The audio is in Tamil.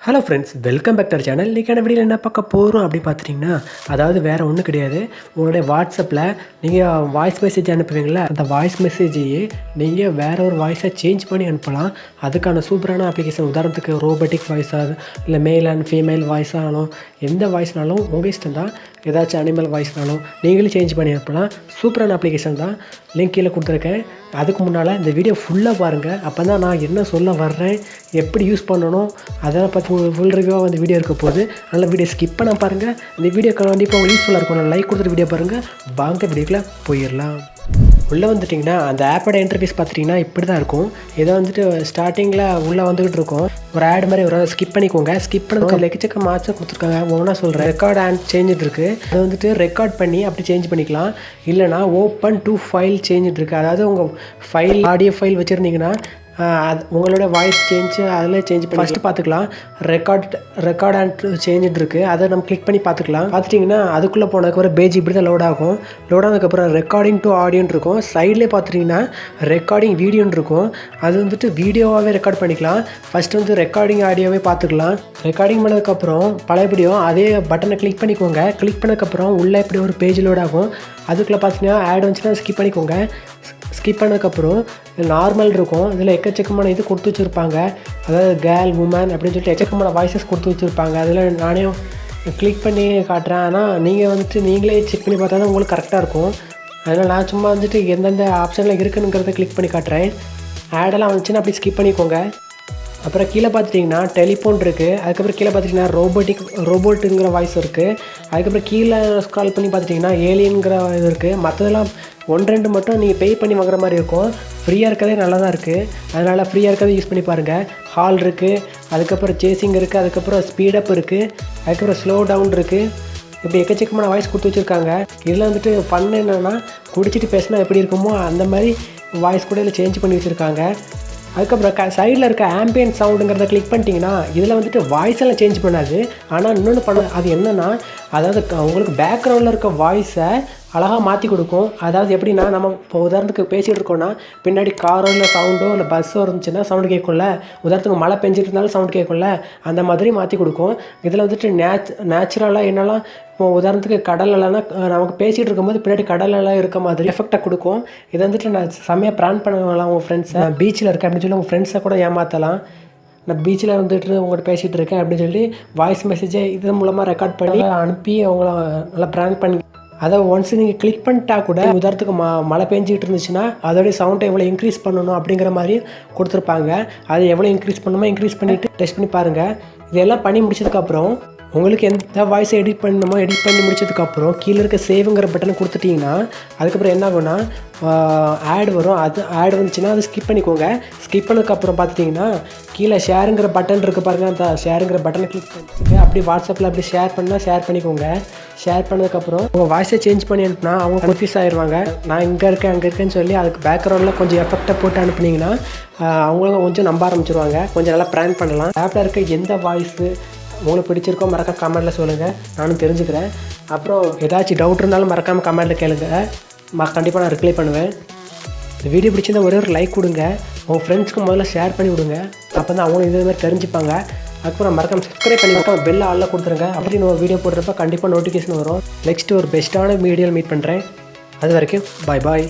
Hello friends, welcome back to our channel. இன்றைக்கான வீடியோவில் என்ன பார்க்க போகிறோம் அப்படின்னு பார்த்துட்டிங்கன்னா, அதாவது வேறு ஒன்றும் கிடையாது. உங்களுடைய வாட்ஸ்அப்பில் நீங்கள் வாய்ஸ் மெசேஜ் அனுப்புவீங்களா, அந்த வாய்ஸ் மெசேஜையே நீங்கள் வேறு ஒரு வாய்ஸை சேஞ்ச் பண்ணி அனுப்பலாம். அதுக்கான சூப்பரான அப்ளிகேஷன். உதாரணத்துக்கு ரோபோட்டிக் வாய்ஸாக இல்லை மேல் அண்ட் ஃபீமேல் வாய்ஸானாலும் எந்த வாய்ஸ்னாலும் உங்கள் இஷ்டம் தான். ஏதாச்சும் அனிமல் வாய்ஸ்னாலும் நீங்களும் சேஞ்ச் பண்ணி அனுப்பலாம். சூப்பரான அப்ளிகேஷன் தான். லிங்க் கீழே கொடுத்துருக்கேன். அதுக்கு முன்னால் இந்த வீடியோ ஃபுல்லாக பாருங்கள். அப்போ தான் நான் என்ன சொல்ல வர்றேன், எப்படி யூஸ் பண்ணணும், அதெல்லாம் பற்றி ஃபுல் ரிவ்யூவாக வந்து வீடியோ இருக்க போகுது. அதனால் வீடியோ ஸ்கிப் பண்ண பாருங்கள். இந்த வீடியோ கண்டிப்பாக உங்களுக்கு யூஸ்ஃபுல்லாக இருக்கும். லைக் கொடுத்துட்டு வீடியோ பாருங்கள். வாங்க வீடியோக்குள்ளே போயிடலாம். உள்ளே வந்துட்டிங்கன்னா அந்த ஆப்போட இன்டர்ஃபேஸ் பார்த்துட்டிங்கன்னா இப்படி தான் இருக்கும். இதை வந்துட்டு ஸ்டார்டிங்கில் உள்ளே வந்துக்கிட்டு இருக்கும். ஒரு ஆட் மாதிரி ஒரு ஸ்கிப் பண்ணிக்கோங்க. ஸ்கிப் பண்ணதுக்கு எக்கச்சக்க மாற்றம் கொடுத்துருக்காங்க. ஒவ்வொன்றா சொல்கிறேன். ரெக்கார்ட் அண்ட் சேஞ்ச் இருக்குது. அதை வந்துட்டு ரெக்கார்ட் பண்ணி அப்படி சேஞ்ச் பண்ணிக்கலாம். இல்லைனா ஓப்பன் டு ஃபைல் சேஞ்ச் இருக்குது. அதாவது உங்கள் ஃபைல் ஆடியோ ஃபைல் வச்சுருந்தீங்கன்னா அது உங்களோட வாய்ஸ் சேஞ்சு அதில் சேஞ்ச் பண்ணி ஃபஸ்ட்டு பார்த்துக்கலாம். ரெக்கார்ட் அண்ட் சேஞ்சுட்டு இருக்குது. அதை நம்ம கிளிக் பண்ணி பார்த்துக்கலாம். பார்த்துட்டிங்கன்னா அதுக்குள்ளே போனதுக்கப்புறம் பேஜ் இப்படி தான் லோட் ஆகும். லோட் ஆனதுக்கப்புறம் ரெக்கார்டிங் டு ஆடியோன்னு இருக்கும். சைட்லேயே பார்த்துட்டிங்கன்னா ரெக்கார்டிங் வீடியோன்னு இருக்கும். அது வந்துட்டு வீடியோவாகவே ரெக்கார்ட் பண்ணிக்கலாம். ஃபஸ்ட்டு வந்து ரெக்கார்டிங் ஆடியோவே பார்த்துக்கலாம். ரெக்கார்டிங் பண்ணதுக்கப்புறம் பழையபடியும் அதே பட்டனை கிளிக் பண்ணிக்கோங்க. கிளிக் பண்ணதுக்கப்புறம் உள்ளே இப்படி ஒரு பேஜ் லோட் ஆகும். அதுக்குள்ளே பார்த்தீங்கன்னா ஆட் வந்துச்சுன்னா ஸ்கிப் பண்ணிக்கோங்க. ஸ்கிப் பண்ணதுக்கப்புறம் நார்மல் இருக்கும். இதில் எக்கச்சக்கமான இது கொடுத்து வச்சுருப்பாங்க. அதாவது கேர்ள், உமன் அப்படின்னு சொல்லிட்டு எக்கச்சக்கமான வாய்ஸஸ் கொடுத்து வச்சுருப்பாங்க. அதில் நானே கிளிக் பண்ணி காட்டுறேன். ஆனால் நீங்கள் வந்துட்டு நீங்களே செக் பண்ணி பார்த்தா தான் உங்களுக்கு கரெக்டாக இருக்கும். அதனால் நான் சும்மா வந்துட்டு எந்தெந்த ஆப்ஷனில் இருக்குதுங்கிறத கிளிக் பண்ணி காட்டுறேன். ஆடெல்லாம் வந்துச்சுன்னா அப்படி ஸ்கிப் பண்ணிக்கோங்க. அப்புறம் கீழே பார்த்துட்டிங்கன்னா டெலிஃபோன் இருக்குது. அதுக்கப்புறம் கீழே பார்த்துட்டிங்கன்னா ரோபோட்டுங்கிற வாய்ஸ் இருக்குது. அதுக்கப்புறம் கீழே ஸ்க்ரால் பண்ணி பார்த்துட்டிங்கன்னா ஏலியனுங்கிற இது இருக்குது. மற்றதெல்லாம் 1-2 மட்டும் நீங்கள் பே பண்ணி வாங்குற மாதிரி இருக்கும். ஃப்ரீயாக இருக்கிறதே நல்லா தான் இருக்குது. அதனால் ஃப்ரீயாக இருக்கிறத யூஸ் பண்ணி பாருங்கள். ஹால் இருக்குது. அதுக்கப்புறம் சேசிங் இருக்குது. அதுக்கப்புறம் ஸ்பீடப் இருக்குது. அதுக்கப்புறம் ஸ்லோ டவுன் இருக்குது. இப்படி எக்கச்சக்கமான வாய்ஸ் கொடுத்து வச்சுருக்காங்க. இதில் வந்துட்டு ஃபன் என்னென்னா, குடிச்சிட்டு பேசினா எப்படி இருக்குமோ அந்த மாதிரி வாய்ஸ் கூட இதில் சேஞ்ச் பண்ணி வச்சுருக்காங்க. அதுக்கப்புறம் சைடில் இருக்க ஆம்பியன்ட் சவுண்டுங்கிறத கிளிக் பண்ணிட்டீங்கன்னா இதில் வந்துட்டு வாய்ஸ் எல்லாம் சேஞ்ச் பண்ணாது. ஆனால் இன்னொன்று அது என்னென்னா, அதாவது உங்களுக்கு பேக்ரவுண்டில் இருக்க வாய்ஸை அழகாக மாற்றி கொடுக்கும். அதாவது எப்படின்னா, நம்ம இப்போ உதாரணத்துக்கு பேசிகிட்டு இருக்கோன்னா பின்னாடி காரோ இல்லை சவுண்டோ இல்லை பஸ்ஸோ இருந்துச்சுன்னா சவுண்டு கேட்கும்ல. உதாரணத்துக்கு மழை பெஞ்சிட்டு இருந்தாலும் சவுண்டு கேட்கும்ல. அந்த மாதிரி மாற்றி கொடுக்கும். இதில் வந்துட்டு நேச்சுரலாக என்னெல்லாம், இப்போ உதாரணத்துக்கு கடலெல்லாம் நமக்கு பேசிகிட்டு இருக்கும்போது பின்னாடி கடலெல்லாம் இருக்க மாதிரி எஃபெக்டாக கொடுக்கும். இதை வந்துட்டு நான் செம்மையாக ப்ரான் பண்ணலாம். உங்கள் ஃப்ரெண்ட்ஸை பீச்சில் இருக்கேன் அப்படின்னு சொல்லி உங்கள் ஃப்ரெண்ட்ஸை கூட ஏமாற்றலாம். நான் பீச்சில் வந்துட்டு உங்கள்கிட்ட பேசிகிட்டு இருக்கேன் அப்படின்னு சொல்லி வாய்ஸ் மெசேஜை இது மூலமாக ரெக்கார்ட் பண்ணி அனுப்பி அவங்கள நல்லா ப்ராங்க் பண்ணி அதை ஒன்ஸ் நீங்கள் கிளிக் பண்ணிட்டா கூட, உதாரணத்துக்கு மழை பெஞ்சிக்கிட்டு இருந்துச்சுன்னா அதோடைய சவுண்டை எவ்வளோ இன்க்ரீஸ் பண்ணணும் அப்படிங்கிற மாதிரி கொடுத்துருப்பாங்க. அதை எவ்வளோ இன்க்ரீஸ் பண்ணணுமோ இன்க்ரீஸ் பண்ணிவிட்டு டெஸ்ட் பண்ணி பாருங்கள். இதெல்லாம் பண்ணி முடிச்சதுக்கப்புறம் உங்களுக்கு எந்த வாய்ஸை எடிட் பண்ணணுமோ எடிட் பண்ணி முடிச்சதுக்கப்புறம் கீழே இருக்க சேவுங்கிற பட்டனை கொடுத்துட்டிங்கன்னா அதுக்கப்புறம் என்ன ஆகும்னா ஆட் வரும். அது ஆட் வந்துச்சுன்னா அதை ஸ்கிப் பண்ணிக்கோங்க. ஸ்கிப் பண்ணதுக்கப்புறம் பார்த்துட்டிங்கன்னா கீழே ஷேருங்கிற பட்டன் இருக்குது பாருங்கள். அந்த ஷேருங்கிற பட்டனை கிளிக் பண்ணிட்டு அப்படி வாட்ஸ்அப்பில் அப்படி ஷேர் பண்ணால் ஷேர் பண்ணிக்கோங்க. ஷேர் பண்ணதுக்கப்புறம் உங்கள் வாய்ஸை சேஞ்ச் பண்ணி அனுப்புனா அவங்க கன்ஃபியூஸ் ஆகிடுவாங்க. நான் இங்கே இருக்கேன் அங்கே இருக்கேன்னு சொல்லி அதுக்கு பேக்ரவுண்டில் கொஞ்சம் எஃபெக்டை போட்டு அனுப்புனீங்கன்னா அவங்களும் கொஞ்சம் நம்ப ஆரம்பிச்சிருவாங்க. கொஞ்சம் நல்லா ப்ராங்க் பண்ணலாம். ஆப்பில் இருக்க எந்த வாய்ஸு உங்களுக்கு பிடிச்சிருக்கோ மறக்காம கமெண்ட்டில் சொல்லுங்கள், நானும் தெரிஞ்சுக்கிறேன். அப்புறம் ஏதாச்சும் டவுட் இருந்தாலும் மறக்காமல் கமெண்ட்டில் கேளுங்க. கண்டிப்பாக நான் ரிப்ளை பண்ணுவேன். இந்த வீடியோ பிடிச்சிருந்தா ஒரே ஒரு லைக் கொடுங்க. உங்கள் ஃப்ரெண்ட்ஸ்க்கு முதல்ல ஷேர் பண்ணி விடுங்க. அப்போ தான் அவங்களும் இதே மாதிரி தெரிஞ்சுப்பாங்க. அதுக்கப்புறம் மறக்காம சப்ஸ்கிரைப் பண்ணி விட்டு பெல் ஆளில் கொடுத்துருங்க. அப்படி நான் வீடியோ போடுறப்ப கண்டிப்பாக நோட்டிஃபிகேஷன் வரும். நெக்ஸ்ட்டு ஒரு பெஸ்ட்டான வீடியோவில் மீட் பண்ணுறேன். அது வரைக்கும் பாய்.